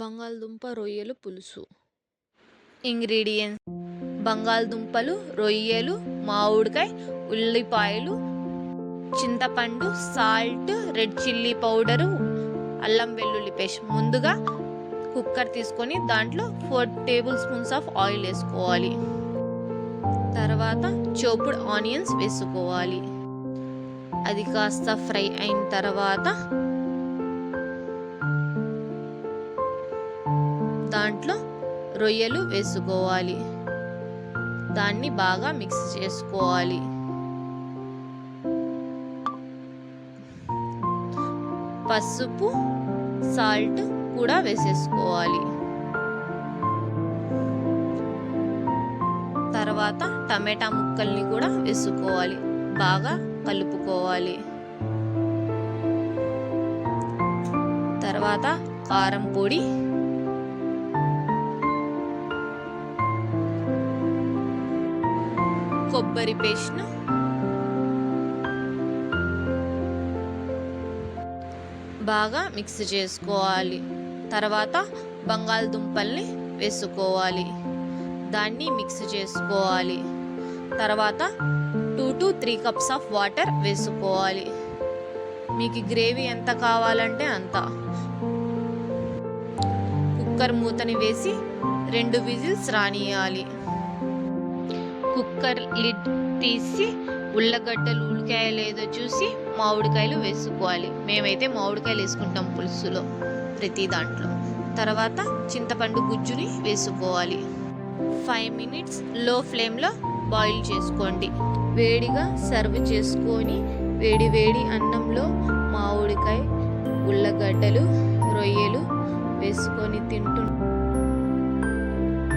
బంగాళదుంప రొయ్యలు పులుసు. ఇంగ్రీడియంట్స్: బంగాళదుంపలు, రొయ్యలు, మామిడికాయ, ఉల్లిపాయలు, చింతపండు, సాల్ట్, రెడ్ చిల్లీ పౌడరు, అల్లం వెల్లుల్లి పేస్ట్. ముందుగా కుక్కర్ తీసుకొని దాంట్లో 4 టేబుల్ స్పూన్స్ ఆఫ్ ఆయిల్ వేసుకోవాలి. తర్వాత చోపుడ్ ఆనియన్స్ వేసుకోవాలి. అది కాస్త ఫ్రై అయిన తర్వాత దాంట్లో రొయ్యలు వేసుకోవాలి. దాన్ని బాగా మిక్స్ చేసుకోవాలి. పసుపు, సాల్ట్ కూడా వేసేసుకోవాలి. తర్వాత టమాటా ముక్కల్ని కూడా వేసుకోవాలి. బాగా కలుపుకోవాలి. తర్వాత కారం పొడి, కొబ్బరి పేస్ట్ను, బాగా మిక్స్ చేసుకోవాలి. తర్వాత బంగాళదుంపల్ని వేసుకోవాలి. దాన్ని మిక్స్ చేసుకోవాలి. తర్వాత 2 to 3 కప్స్ ఆఫ్ వాటర్ వేసుకోవాలి. మీకు గ్రేవీ ఎంత కావాలంటే అంత. కుక్కర్ మూతని వేసి 2 విజిల్స్ రానియాలి. కుక్కర్ లిడ్ తీసి ఉల్లగడ్డలు ఉల్లికాయలు ఏదో చూసి మామిడికాయలు వేసుకోవాలి. మేమైతే మామిడికాయలు వేసుకుంటాం పులుసులో ప్రతి దాంట్లో. తర్వాత చింతపండు గుజ్జుని వేసుకోవాలి. 5 minutes లో ఫ్లేమ్లో బాయిల్ చేసుకోండి. వేడిగా సర్వ్ చేసుకొని వేడి వేడి అన్నంలో మామిడికాయ, ఉల్లగడ్డలు, రొయ్యలు వేసుకొని తింటూ